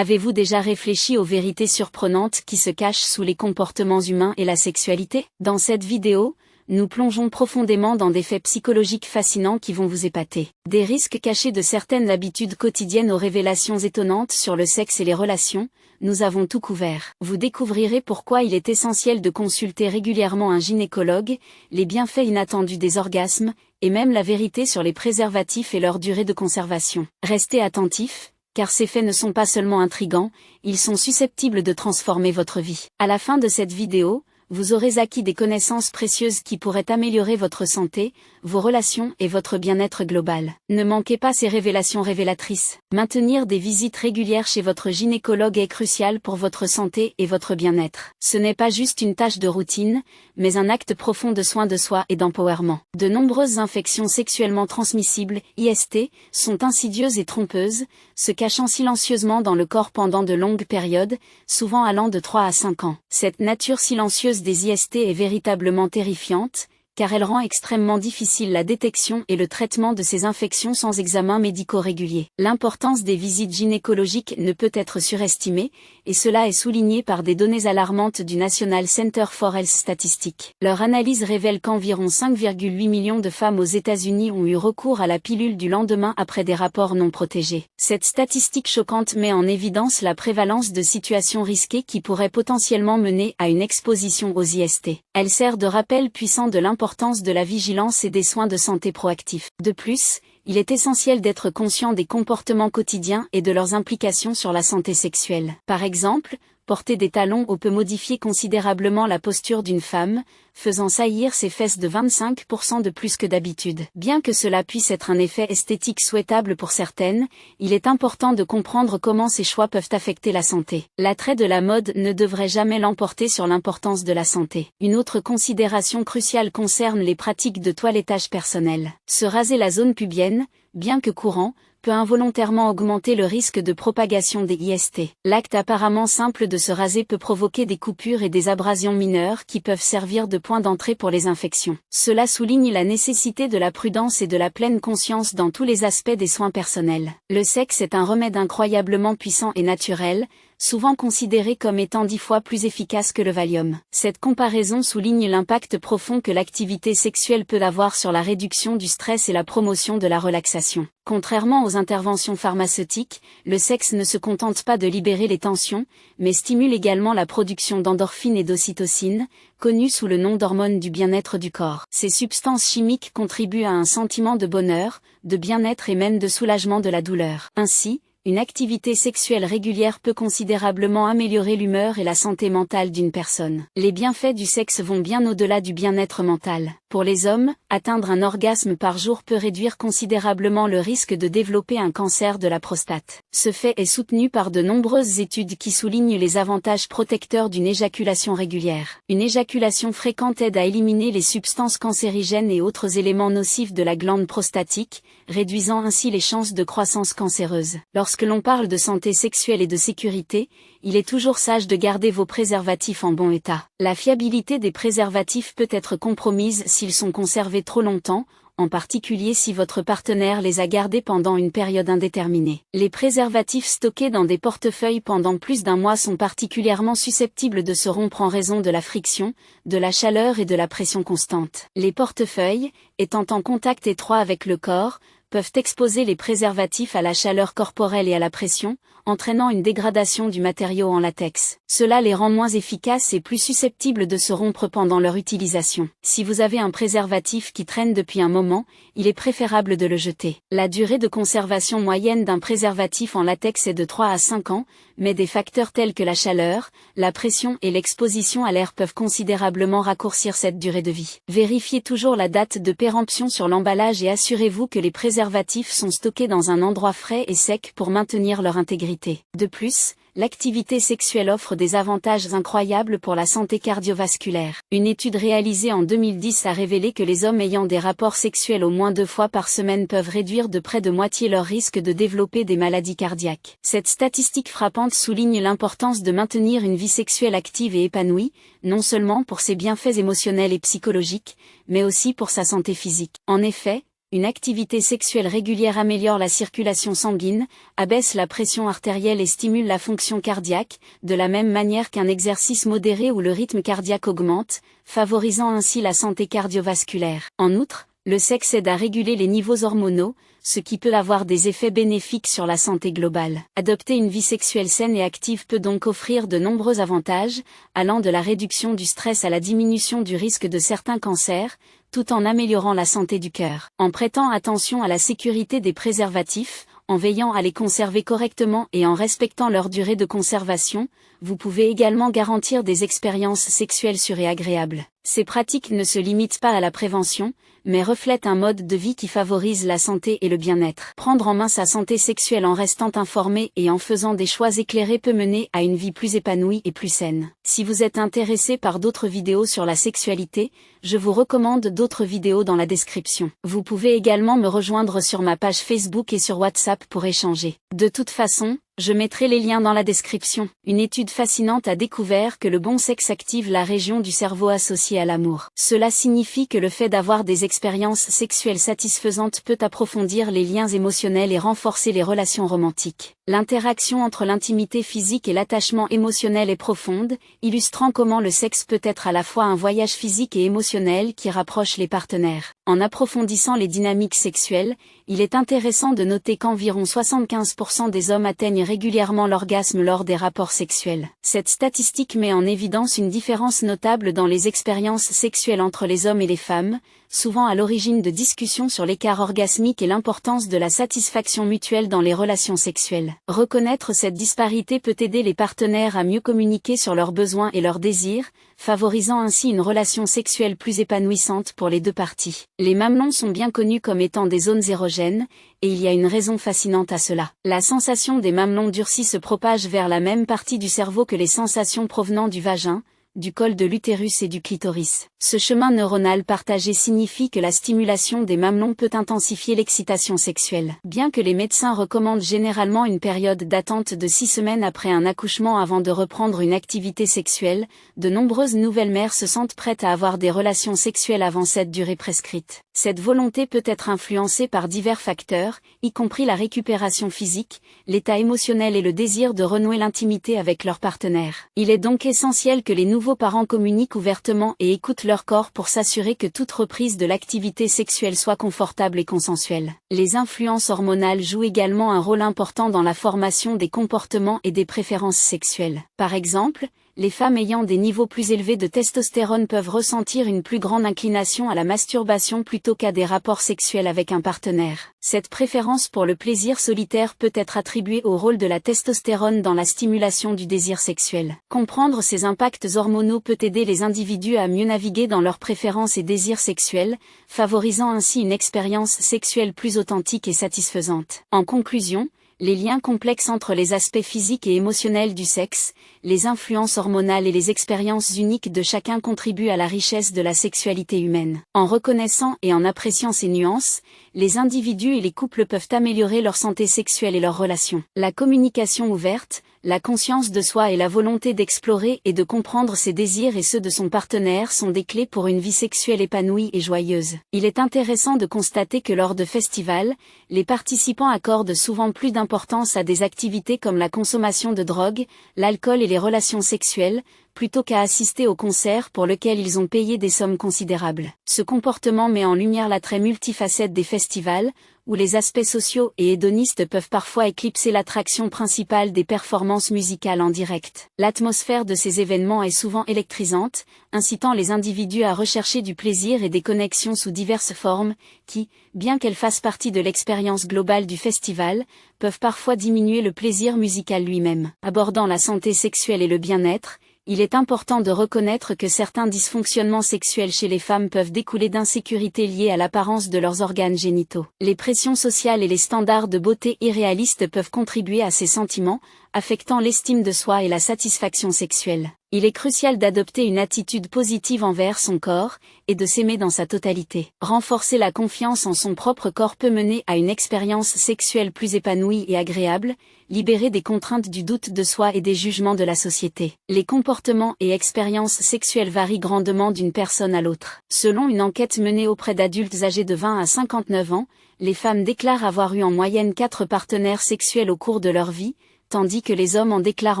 Avez-vous déjà réfléchi aux vérités surprenantes qui se cachent sous les comportements humains et la sexualité? Dans cette vidéo, nous plongeons profondément dans des faits psychologiques fascinants qui vont vous épater. Des risques cachés de certaines habitudes quotidiennes aux révélations étonnantes sur le sexe et les relations, nous avons tout couvert. Vous découvrirez pourquoi il est essentiel de consulter régulièrement un gynécologue, les bienfaits inattendus des orgasmes, et même la vérité sur les préservatifs et leur durée de conservation. Restez attentifs, car ces faits ne sont pas seulement intrigants, ils sont susceptibles de transformer votre vie. À la fin de cette vidéo, vous aurez acquis des connaissances précieuses qui pourraient améliorer votre santé, vos relations et votre bien-être global. Ne manquez pas ces révélations révélatrices. Maintenir des visites régulières chez votre gynécologue est crucial pour votre santé et votre bien-être. Ce n'est pas juste une tâche de routine, mais un acte profond de soin de soi et d'empowerment. De nombreuses infections sexuellement transmissibles, IST, sont insidieuses et trompeuses, se cachant silencieusement dans le corps pendant de longues périodes, souvent allant de 3 à 5 ans. Cette nature silencieuse des IST est véritablement terrifiante, car elle rend extrêmement difficile la détection et le traitement de ces infections sans examens médicaux réguliers. L'importance des visites gynécologiques ne peut être surestimée, et cela est souligné par des données alarmantes du National Center for Health Statistics. Leur analyse révèle qu'environ 5,8 millions de femmes aux États-Unis ont eu recours à la pilule du lendemain après des rapports non protégés. Cette statistique choquante met en évidence la prévalence de situations risquées qui pourraient potentiellement mener à une exposition aux IST. Elle sert de rappel puissant de l'importance de la vigilance et des soins de santé proactifs. De plus, il est essentiel d'être conscient des comportements quotidiens et de leurs implications sur la santé sexuelle. Par exemple, porter des talons hauts peut modifier considérablement la posture d'une femme, faisant saillir ses fesses de 25% de plus que d'habitude. Bien que cela puisse être un effet esthétique souhaitable pour certaines, il est important de comprendre comment ces choix peuvent affecter la santé. L'attrait de la mode ne devrait jamais l'emporter sur l'importance de la santé. Une autre considération cruciale concerne les pratiques de toilettage personnel. Se raser la zone pubienne, bien que courant, peut involontairement augmenter le risque de propagation des IST. L'acte apparemment simple de se raser peut provoquer des coupures et des abrasions mineures qui peuvent servir de point d'entrée pour les infections. Cela souligne la nécessité de la prudence et de la pleine conscience dans tous les aspects des soins personnels. Le sexe est un remède incroyablement puissant et naturel, souvent considéré comme étant 10 fois plus efficace que le Valium. Cette comparaison souligne l'impact profond que l'activité sexuelle peut avoir sur la réduction du stress et la promotion de la relaxation. Contrairement aux interventions pharmaceutiques, le sexe ne se contente pas de libérer les tensions, mais stimule également la production d'endorphines et d'ocytocine, connues sous le nom d'hormones du bien-être du corps. Ces substances chimiques contribuent à un sentiment de bonheur, de bien-être et même de soulagement de la douleur. Ainsi, une activité sexuelle régulière peut considérablement améliorer l'humeur et la santé mentale d'une personne. Les bienfaits du sexe vont bien au-delà du bien-être mental. Pour les hommes, atteindre un orgasme par jour peut réduire considérablement le risque de développer un cancer de la prostate. Ce fait est soutenu par de nombreuses études qui soulignent les avantages protecteurs d'une éjaculation régulière. Une éjaculation fréquente aide à éliminer les substances cancérigènes et autres éléments nocifs de la glande prostatique, réduisant ainsi les chances de croissance cancéreuse. Lorsque l'on parle de santé sexuelle et de sécurité, il est toujours sage de garder vos préservatifs en bon état. La fiabilité des préservatifs peut être compromise s'ils sont conservés trop longtemps, en particulier si votre partenaire les a gardés pendant une période indéterminée. Les préservatifs stockés dans des portefeuilles pendant plus d'un mois sont particulièrement susceptibles de se rompre en raison de la friction, de la chaleur et de la pression constante. Les portefeuilles, étant en contact étroit avec le corps, peuvent exposer les préservatifs à la chaleur corporelle et à la pression, entraînant une dégradation du matériau en latex. Cela les rend moins efficaces et plus susceptibles de se rompre pendant leur utilisation. Si vous avez un préservatif qui traîne depuis un moment, il est préférable de le jeter. La durée de conservation moyenne d'un préservatif en latex est de 3 à 5 ans, mais des facteurs tels que la chaleur, la pression et l'exposition à l'air peuvent considérablement raccourcir cette durée de vie. Vérifiez toujours la date de péremption sur l'emballage et assurez-vous que les préservatifs sont stockés dans un endroit frais et sec pour maintenir leur intégrité. De plus, l'activité sexuelle offre des avantages incroyables pour la santé cardiovasculaire. Une étude réalisée en 2010 a révélé que les hommes ayant des rapports sexuels au moins 2 fois par semaine peuvent réduire de près de moitié leur risque de développer des maladies cardiaques. Cette statistique frappante souligne l'importance de maintenir une vie sexuelle active et épanouie, non seulement pour ses bienfaits émotionnels et psychologiques, mais aussi pour sa santé physique. En effet, une activité sexuelle régulière améliore la circulation sanguine, abaisse la pression artérielle et stimule la fonction cardiaque, de la même manière qu'un exercice modéré où le rythme cardiaque augmente, favorisant ainsi la santé cardiovasculaire. En outre, le sexe aide à réguler les niveaux hormonaux, ce qui peut avoir des effets bénéfiques sur la santé globale. Adopter une vie sexuelle saine et active peut donc offrir de nombreux avantages, allant de la réduction du stress à la diminution du risque de certains cancers, tout en améliorant la santé du cœur. En prêtant attention à la sécurité des préservatifs, en veillant à les conserver correctement et en respectant leur durée de conservation, vous pouvez également garantir des expériences sexuelles sûres et agréables. Ces pratiques ne se limitent pas à la prévention, mais reflètent un mode de vie qui favorise la santé et le bien-être. Prendre en main sa santé sexuelle en restant informé et en faisant des choix éclairés peut mener à une vie plus épanouie et plus saine. Si vous êtes intéressé par d'autres vidéos sur la sexualité, je vous recommande d'autres vidéos dans la description. Vous pouvez également me rejoindre sur ma page Facebook et sur WhatsApp pour échanger. De toute façon, je mettrai les liens dans la description. Une étude fascinante a découvert que le bon sexe active la région du cerveau associée à l'amour. Cela signifie que le fait d'avoir des expériences sexuelles satisfaisantes peut approfondir les liens émotionnels et renforcer les relations romantiques. L'interaction entre l'intimité physique et l'attachement émotionnel est profonde, illustrant comment le sexe peut être à la fois un voyage physique et émotionnel qui rapproche les partenaires. En approfondissant les dynamiques sexuelles, il est intéressant de noter qu'environ 75% des hommes atteignent régulièrement l'orgasme lors des rapports sexuels. Cette statistique met en évidence une différence notable dans les expériences sexuelles entre les hommes et les femmes, souvent à l'origine de discussions sur l'écart orgasmique et l'importance de la satisfaction mutuelle dans les relations sexuelles. Reconnaître cette disparité peut aider les partenaires à mieux communiquer sur leurs besoins et leurs désirs, favorisant ainsi une relation sexuelle plus épanouissante pour les deux parties. Les mamelons sont bien connus comme étant des zones érogènes, et il y a une raison fascinante à cela. La sensation des mamelons durcis se propage vers la même partie du cerveau que les sensations provenant du vagin, du col de l'utérus et du clitoris. Ce chemin neuronal partagé signifie que la stimulation des mamelons peut intensifier l'excitation sexuelle. Bien que les médecins recommandent généralement une période d'attente de 6 semaines après un accouchement avant de reprendre une activité sexuelle, de nombreuses nouvelles mères se sentent prêtes à avoir des relations sexuelles avant cette durée prescrite. Cette volonté peut être influencée par divers facteurs, y compris la récupération physique, l'état émotionnel et le désir de renouer l'intimité avec leur partenaire. Il est donc essentiel que les nouveaux parents communiquent ouvertement et écoutent leur corps pour s'assurer que toute reprise de l'activité sexuelle soit confortable et consensuelle. Les influences hormonales jouent également un rôle important dans la formation des comportements et des préférences sexuelles. Par exemple, les femmes ayant des niveaux plus élevés de testostérone peuvent ressentir une plus grande inclination à la masturbation plutôt qu'à des rapports sexuels avec un partenaire. Cette préférence pour le plaisir solitaire peut être attribuée au rôle de la testostérone dans la stimulation du désir sexuel. Comprendre ces impacts hormonaux peut aider les individus à mieux naviguer dans leurs préférences et désirs sexuels, favorisant ainsi une expérience sexuelle plus authentique et satisfaisante. En conclusion, les liens complexes entre les aspects physiques et émotionnels du sexe, les influences hormonales et les expériences uniques de chacun contribuent à la richesse de la sexualité humaine. En reconnaissant et en appréciant ces nuances, les individus et les couples peuvent améliorer leur santé sexuelle et leurs relations. La communication ouverte, la conscience de soi et la volonté d'explorer et de comprendre ses désirs et ceux de son partenaire sont des clés pour une vie sexuelle épanouie et joyeuse. Il est intéressant de constater que lors de festivals, les participants accordent souvent plus d'importance à des activités comme la consommation de drogue, l'alcool et les relations sexuelles, plutôt qu'à assister au concert pour lequel ils ont payé des sommes considérables. Ce comportement met en lumière l'attrait multifacette des festivals, où les aspects sociaux et hédonistes peuvent parfois éclipser l'attraction principale des performances musicales en direct. L'atmosphère de ces événements est souvent électrisante, incitant les individus à rechercher du plaisir et des connexions sous diverses formes, qui, bien qu'elles fassent partie de l'expérience globale du festival, peuvent parfois diminuer le plaisir musical lui-même. Abordant la santé sexuelle et le bien-être, il est important de reconnaître que certains dysfonctionnements sexuels chez les femmes peuvent découler d'insécurités liées à l'apparence de leurs organes génitaux. Les pressions sociales et les standards de beauté irréalistes peuvent contribuer à ces sentiments, affectant l'estime de soi et la satisfaction sexuelle. Il est crucial d'adopter une attitude positive envers son corps, et de s'aimer dans sa totalité. Renforcer la confiance en son propre corps peut mener à une expérience sexuelle plus épanouie et agréable, libérée des contraintes du doute de soi et des jugements de la société. Les comportements et expériences sexuelles varient grandement d'une personne à l'autre. Selon une enquête menée auprès d'adultes âgés de 20 à 59 ans, les femmes déclarent avoir eu en moyenne 4 partenaires sexuels au cours de leur vie, tandis que les hommes en déclarent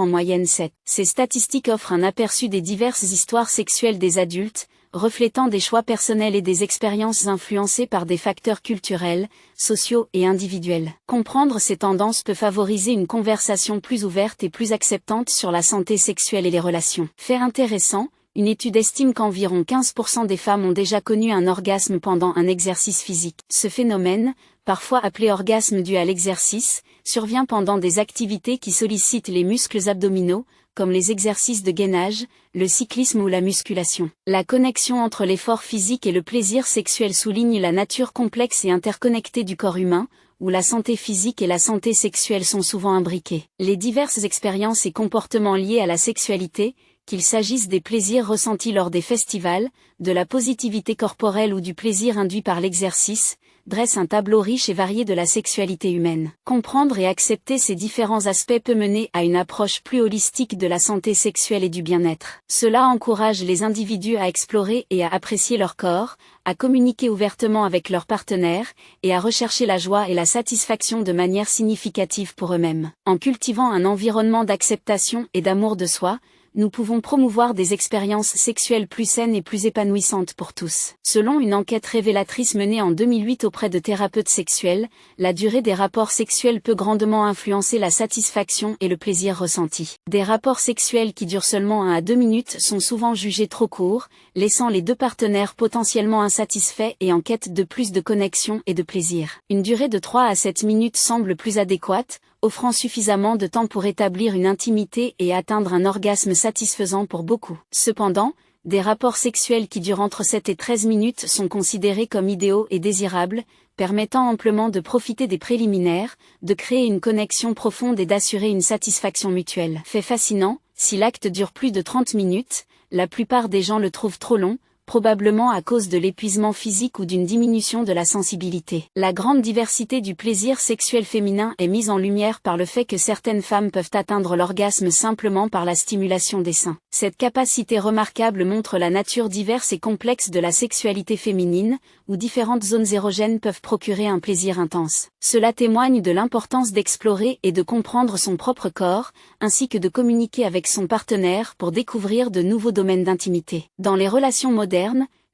en moyenne 7. Ces statistiques offrent un aperçu des diverses histoires sexuelles des adultes, reflétant des choix personnels et des expériences influencées par des facteurs culturels, sociaux et individuels. Comprendre ces tendances peut favoriser une conversation plus ouverte et plus acceptante sur la santé sexuelle et les relations. Fait intéressant, une étude estime qu'environ 15% des femmes ont déjà connu un orgasme pendant un exercice physique. Ce phénomène, parfois appelé orgasme dû à l'exercice, survient pendant des activités qui sollicitent les muscles abdominaux, comme les exercices de gainage, le cyclisme ou la musculation. La connexion entre l'effort physique et le plaisir sexuel souligne la nature complexe et interconnectée du corps humain, où la santé physique et la santé sexuelle sont souvent imbriquées. Les diverses expériences et comportements liés à la sexualité, qu'il s'agisse des plaisirs ressentis lors des festivals, de la positivité corporelle ou du plaisir induit par l'exercice, dresse un tableau riche et varié de la sexualité humaine. Comprendre et accepter ces différents aspects peut mener à une approche plus holistique de la santé sexuelle et du bien-être. Cela encourage les individus à explorer et à apprécier leur corps, à communiquer ouvertement avec leurs partenaires, et à rechercher la joie et la satisfaction de manière significative pour eux-mêmes. En cultivant un environnement d'acceptation et d'amour de soi, nous pouvons promouvoir des expériences sexuelles plus saines et plus épanouissantes pour tous. Selon une enquête révélatrice menée en 2008 auprès de thérapeutes sexuels, la durée des rapports sexuels peut grandement influencer la satisfaction et le plaisir ressenti. Des rapports sexuels qui durent seulement 1 à 2 minutes sont souvent jugés trop courts, laissant les deux partenaires potentiellement insatisfaits et en quête de plus de connexion et de plaisir. Une durée de 3 à 7 minutes semble plus adéquate, offrant suffisamment de temps pour établir une intimité et atteindre un orgasme satisfaisant pour beaucoup. Cependant, des rapports sexuels qui durent entre 7 et 13 minutes sont considérés comme idéaux et désirables, permettant amplement de profiter des préliminaires, de créer une connexion profonde et d'assurer une satisfaction mutuelle. Fait fascinant, si l'acte dure plus de 30 minutes, la plupart des gens le trouvent trop long, probablement à cause de l'épuisement physique ou d'une diminution de la sensibilité. La grande diversité du plaisir sexuel féminin est mise en lumière par le fait que certaines femmes peuvent atteindre l'orgasme simplement par la stimulation des seins. Cette capacité remarquable montre la nature diverse et complexe de la sexualité féminine, où différentes zones érogènes peuvent procurer un plaisir intense. Cela témoigne de l'importance d'explorer et de comprendre son propre corps, ainsi que de communiquer avec son partenaire pour découvrir de nouveaux domaines d'intimité. Dans les relations modernes,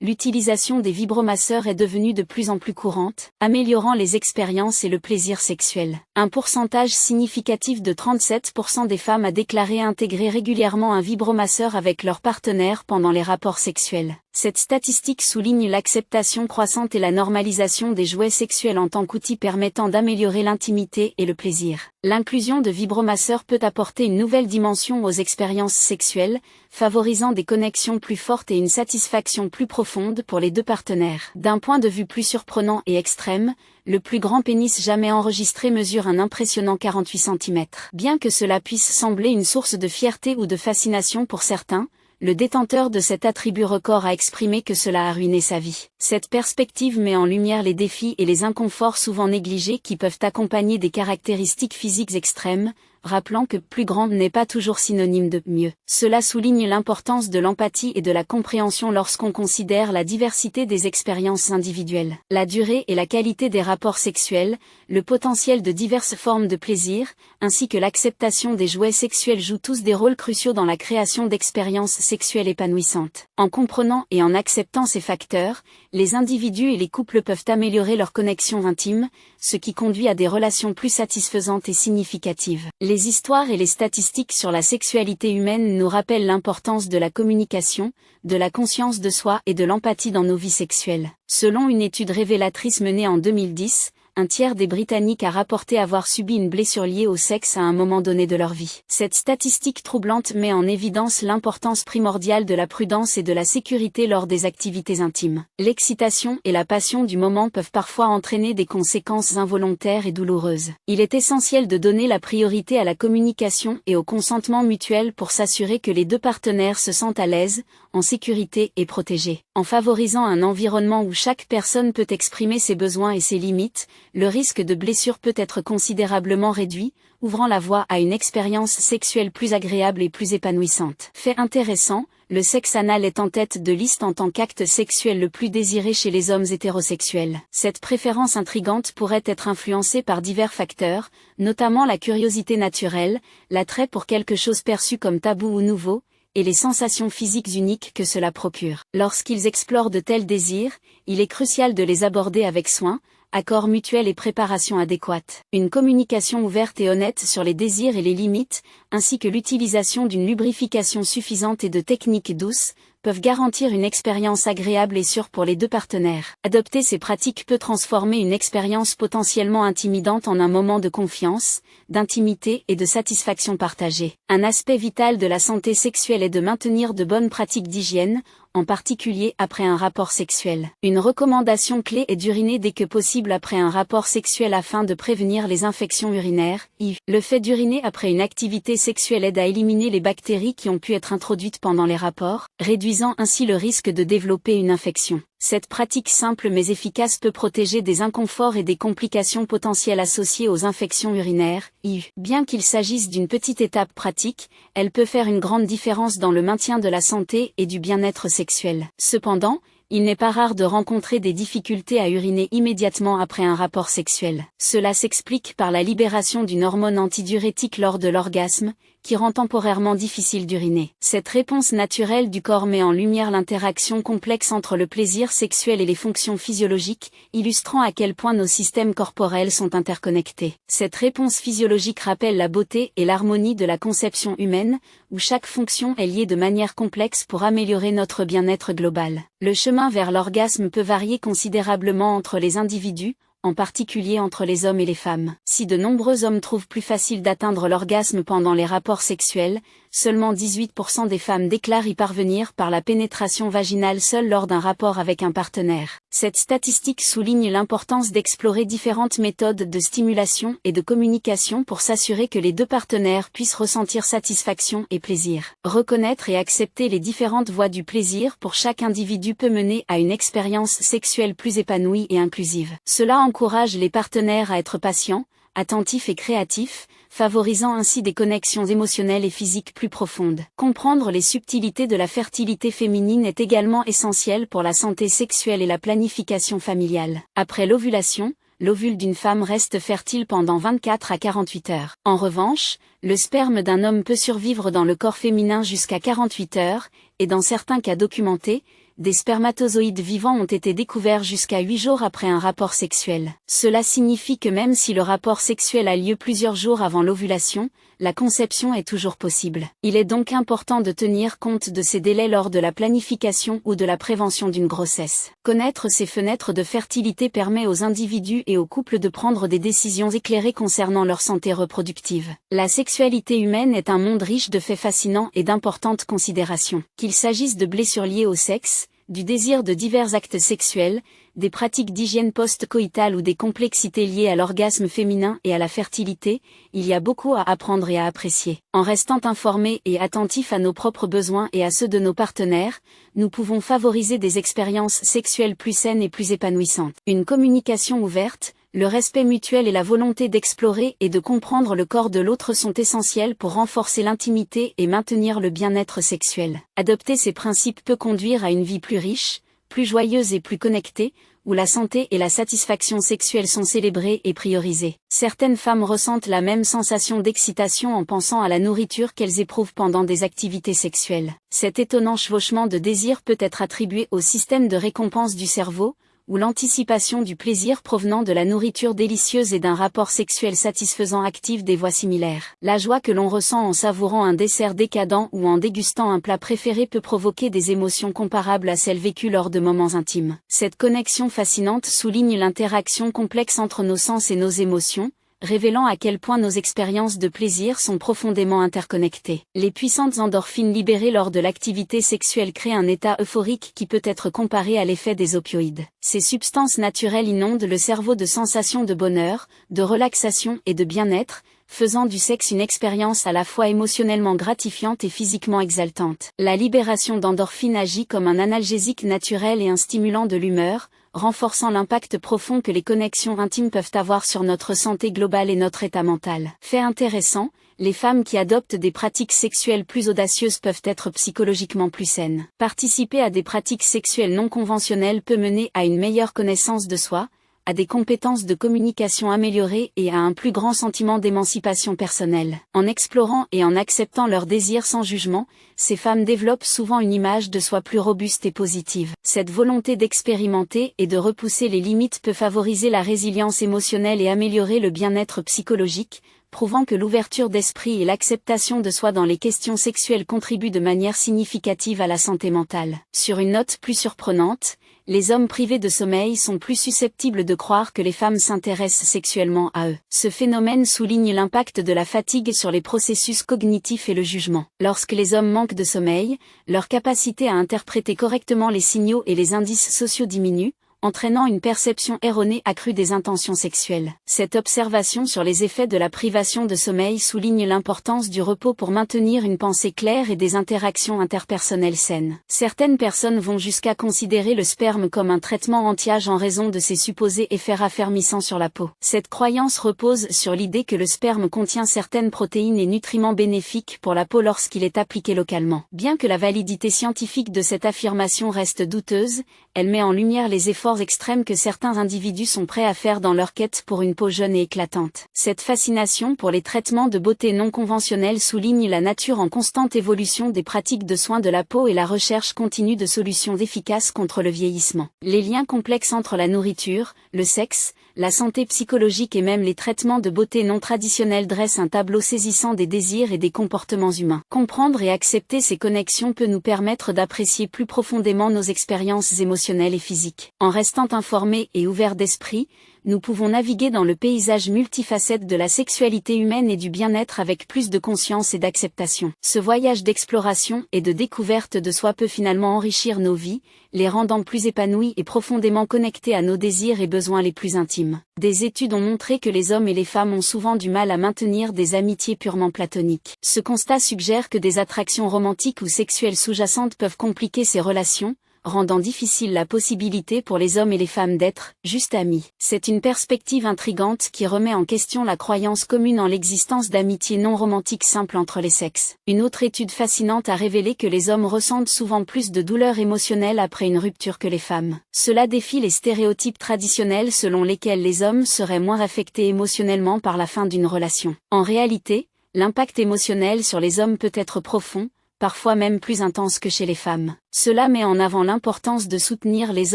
l'utilisation des vibromasseurs est devenue de plus en plus courante, améliorant les expériences et le plaisir sexuel. Un pourcentage significatif de 37% des femmes a déclaré intégrer régulièrement un vibromasseur avec leur partenaire pendant les rapports sexuels. Cette statistique souligne l'acceptation croissante et la normalisation des jouets sexuels en tant qu'outil permettant d'améliorer l'intimité et le plaisir. L'inclusion de vibromasseurs peut apporter une nouvelle dimension aux expériences sexuelles, favorisant des connexions plus fortes et une satisfaction plus profonde pour les deux partenaires. D'un point de vue plus surprenant et extrême, le plus grand pénis jamais enregistré mesure un impressionnant 48 cm. Bien que cela puisse sembler une source de fierté ou de fascination pour certains, le détenteur de cet attribut record a exprimé que cela a ruiné sa vie. Cette perspective met en lumière les défis et les inconforts souvent négligés qui peuvent accompagner des caractéristiques physiques extrêmes, rappelant que plus grand n'est pas toujours synonyme de mieux. Cela souligne l'importance de l'empathie et de la compréhension lorsqu'on considère la diversité des expériences individuelles. La durée et la qualité des rapports sexuels, le potentiel de diverses formes de plaisir, ainsi que l'acceptation des jouets sexuels jouent tous des rôles cruciaux dans la création d'expériences sexuelles épanouissantes. En comprenant et en acceptant ces facteurs, les individus et les couples peuvent améliorer leur connexion intime, ce qui conduit à des relations plus satisfaisantes et significatives. Les histoires et les statistiques sur la sexualité humaine nous rappellent l'importance de la communication, de la conscience de soi et de l'empathie dans nos vies sexuelles. Selon une étude révélatrice menée en 2010, un tiers des Britanniques a rapporté avoir subi une blessure liée au sexe à un moment donné de leur vie. Cette statistique troublante met en évidence l'importance primordiale de la prudence et de la sécurité lors des activités intimes. L'excitation et la passion du moment peuvent parfois entraîner des conséquences involontaires et douloureuses. Il est essentiel de donner la priorité à la communication et au consentement mutuel pour s'assurer que les deux partenaires se sentent à l'aise, en sécurité et protégés. En favorisant un environnement où chaque personne peut exprimer ses besoins et ses limites, le risque de blessure peut être considérablement réduit, ouvrant la voie à une expérience sexuelle plus agréable et plus épanouissante. Fait intéressant, le sexe anal est en tête de liste en tant qu'acte sexuel le plus désiré chez les hommes hétérosexuels. Cette préférence intrigante pourrait être influencée par divers facteurs, notamment la curiosité naturelle, l'attrait pour quelque chose perçu comme tabou ou nouveau, et les sensations physiques uniques que cela procure. Lorsqu'ils explorent de tels désirs, il est crucial de les aborder avec soin, accord mutuel et préparation adéquate. Une communication ouverte et honnête sur les désirs et les limites, ainsi que l'utilisation d'une lubrification suffisante et de techniques douces, peuvent garantir une expérience agréable et sûre pour les deux partenaires. Adopter ces pratiques peut transformer une expérience potentiellement intimidante en un moment de confiance, d'intimité et de satisfaction partagée. Un aspect vital de la santé sexuelle est de maintenir de bonnes pratiques d'hygiène, en particulier après un rapport sexuel. Une recommandation clé est d'uriner dès que possible après un rapport sexuel afin de prévenir les infections urinaires, IV. Le fait d'uriner après une activité sexuelle aide à éliminer les bactéries qui ont pu être introduites pendant les rapports, réduisant ainsi le risque de développer une infection. Cette pratique simple mais efficace peut protéger des inconforts et des complications potentielles associées aux infections urinaires, IV. Bien qu'il s'agisse d'une petite étape pratique, elle peut faire une grande différence dans le maintien de la santé et du bien-être sexuel. Cependant, il n'est pas rare de rencontrer des difficultés à uriner immédiatement après un rapport sexuel. Cela s'explique par la libération d'une hormone antidiurétique lors de l'orgasme, qui rend temporairement difficile d'uriner. Cette réponse naturelle du corps met en lumière l'interaction complexe entre le plaisir sexuel et les fonctions physiologiques, illustrant à quel point nos systèmes corporels sont interconnectés. Cette réponse physiologique rappelle la beauté et l'harmonie de la conception humaine, où chaque fonction est liée de manière complexe pour améliorer notre bien-être global. Le chemin vers l'orgasme peut varier considérablement entre les individus, en particulier entre les hommes et les femmes. Si de nombreux hommes trouvent plus facile d'atteindre l'orgasme pendant les rapports sexuels, seulement 18% des femmes déclarent y parvenir par la pénétration vaginale seule lors d'un rapport avec un partenaire. Cette statistique souligne l'importance d'explorer différentes méthodes de stimulation et de communication pour s'assurer que les deux partenaires puissent ressentir satisfaction et plaisir. Reconnaître et accepter les différentes voies du plaisir pour chaque individu peut mener à une expérience sexuelle plus épanouie et inclusive. Cela encourage les partenaires à être patients, attentifs et créatifs, favorisant ainsi des connexions émotionnelles et physiques plus profondes. Comprendre les subtilités de la fertilité féminine est également essentiel pour la santé sexuelle et la planification familiale. Après l'ovulation, l'ovule d'une femme reste fertile pendant 24 à 48 heures. En revanche, le sperme d'un homme peut survivre dans le corps féminin jusqu'à 48 heures, et dans certains cas documentés, des spermatozoïdes vivants ont été découverts jusqu'à 8 jours après un rapport sexuel. Cela signifie que même si le rapport sexuel a lieu plusieurs jours avant l'ovulation, la conception est toujours possible. Il est donc important de tenir compte de ces délais lors de la planification ou de la prévention d'une grossesse. Connaître ces fenêtres de fertilité permet aux individus et aux couples de prendre des décisions éclairées concernant leur santé reproductive. La sexualité humaine est un monde riche de faits fascinants et d'importantes considérations. Qu'il s'agisse de blessures liées au sexe, du désir de divers actes sexuels, des pratiques d'hygiène post-coïtale ou des complexités liées à l'orgasme féminin et à la fertilité, il y a beaucoup à apprendre et à apprécier. En restant informés et attentifs à nos propres besoins et à ceux de nos partenaires, nous pouvons favoriser des expériences sexuelles plus saines et plus épanouissantes. Une communication ouverte, le respect mutuel et la volonté d'explorer et de comprendre le corps de l'autre sont essentiels pour renforcer l'intimité et maintenir le bien-être sexuel. Adopter ces principes peut conduire à une vie plus riche, plus joyeuse et plus connectée, où la santé et la satisfaction sexuelle sont célébrées et priorisées. Certaines femmes ressentent la même sensation d'excitation en pensant à la nourriture qu'elles éprouvent pendant des activités sexuelles. Cet étonnant chevauchement de désir peut être attribué au système de récompense du cerveau, ou l'anticipation du plaisir provenant de la nourriture délicieuse et d'un rapport sexuel satisfaisant active des voies similaires. La joie que l'on ressent en savourant un dessert décadent ou en dégustant un plat préféré peut provoquer des émotions comparables à celles vécues lors de moments intimes. Cette connexion fascinante souligne l'interaction complexe entre nos sens et nos émotions, révélant à quel point nos expériences de plaisir sont profondément interconnectées. Les puissantes endorphines libérées lors de l'activité sexuelle créent un état euphorique qui peut être comparé à l'effet des opioïdes. Ces substances naturelles inondent le cerveau de sensations de bonheur, de relaxation et de bien-être, faisant du sexe une expérience à la fois émotionnellement gratifiante et physiquement exaltante. La libération d'endorphines agit comme un analgésique naturel et un stimulant de l'humeur, renforçant l'impact profond que les connexions intimes peuvent avoir sur notre santé globale et notre état mental. Fait intéressant, les femmes qui adoptent des pratiques sexuelles plus audacieuses peuvent être psychologiquement plus saines. Participer à des pratiques sexuelles non conventionnelles peut mener à une meilleure connaissance de soi, à des compétences de communication améliorées et à un plus grand sentiment d'émancipation personnelle. En explorant et en acceptant leurs désirs sans jugement, ces femmes développent souvent une image de soi plus robuste et positive. Cette volonté d'expérimenter et de repousser les limites peut favoriser la résilience émotionnelle et améliorer le bien-être psychologique, prouvant que l'ouverture d'esprit et l'acceptation de soi dans les questions sexuelles contribuent de manière significative à la santé mentale. Sur une note plus surprenante, les hommes privés de sommeil sont plus susceptibles de croire que les femmes s'intéressent sexuellement à eux. Ce phénomène souligne l'impact de la fatigue sur les processus cognitifs et le jugement. Lorsque les hommes manquent de sommeil, leur capacité à interpréter correctement les signaux et les indices sociaux diminue, entraînant une perception erronée accrue des intentions sexuelles. Cette observation sur les effets de la privation de sommeil souligne l'importance du repos pour maintenir une pensée claire et des interactions interpersonnelles saines. Certaines personnes vont jusqu'à considérer le sperme comme un traitement anti-âge en raison de ses supposés effets raffermissants sur la peau. Cette croyance repose sur l'idée que le sperme contient certaines protéines et nutriments bénéfiques pour la peau lorsqu'il est appliqué localement. Bien que la validité scientifique de cette affirmation reste douteuse, elle met en lumière les efforts extrêmes que certains individus sont prêts à faire dans leur quête pour une peau jeune et éclatante. Cette fascination pour les traitements de beauté non conventionnels souligne la nature en constante évolution des pratiques de soins de la peau et la recherche continue de solutions efficaces contre le vieillissement. Les liens complexes entre la nourriture, le sexe, la santé psychologique et même les traitements de beauté non traditionnels dressent un tableau saisissant des désirs et des comportements humains. Comprendre et accepter ces connexions peut nous permettre d'apprécier plus profondément nos expériences émotionnelles et physiques. En restant informés et ouverts d'esprit, nous pouvons naviguer dans le paysage multifacette de la sexualité humaine et du bien-être avec plus de conscience et d'acceptation. Ce voyage d'exploration et de découverte de soi peut finalement enrichir nos vies, les rendant plus épanouis et profondément connectés à nos désirs et besoins les plus intimes. Des études ont montré que les hommes et les femmes ont souvent du mal à maintenir des amitiés purement platoniques. Ce constat suggère que des attractions romantiques ou sexuelles sous-jacentes peuvent compliquer ces relations, rendant difficile la possibilité pour les hommes et les femmes d'être juste amis. C'est une perspective intrigante qui remet en question la croyance commune en l'existence d'amitiés non romantiques simples entre les sexes. Une autre étude fascinante a révélé que les hommes ressentent souvent plus de douleur émotionnelle après une rupture que les femmes. Cela défie les stéréotypes traditionnels selon lesquels les hommes seraient moins affectés émotionnellement par la fin d'une relation. En réalité, l'impact émotionnel sur les hommes peut être profond, parfois même plus intense que chez les femmes. Cela met en avant l'importance de soutenir les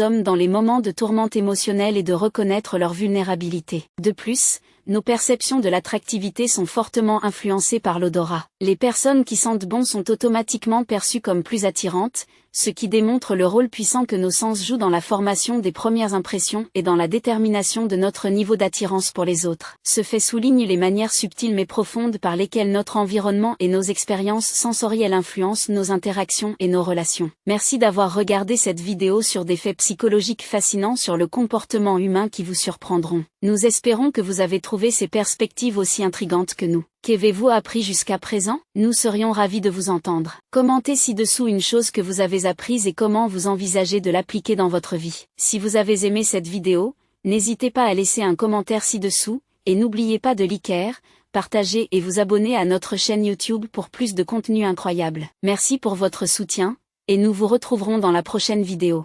hommes dans les moments de tourmente émotionnelle et de reconnaître leur vulnérabilité. De plus, nos perceptions de l'attractivité sont fortement influencées par l'odorat. Les personnes qui sentent bon sont automatiquement perçues comme plus attirantes, ce qui démontre le rôle puissant que nos sens jouent dans la formation des premières impressions et dans la détermination de notre niveau d'attirance pour les autres. Ce fait souligne les manières subtiles mais profondes par lesquelles notre environnement et nos expériences sensorielles influencent nos interactions et nos relations. Merci d'avoir regardé cette vidéo sur des faits psychologiques fascinants sur le comportement humain qui vous surprendront. Nous espérons que vous avez trouvé ces perspectives aussi intrigantes que nous. Qu'avez-vous appris jusqu'à présent? Nous serions ravis de vous entendre. Commentez ci-dessous une chose que vous avez apprise et comment vous envisagez de l'appliquer dans votre vie. Si vous avez aimé cette vidéo, n'hésitez pas à laisser un commentaire ci-dessous, et n'oubliez pas de liker, partager et vous abonner à notre chaîne YouTube pour plus de contenu incroyable. Merci pour votre soutien, et nous vous retrouverons dans la prochaine vidéo.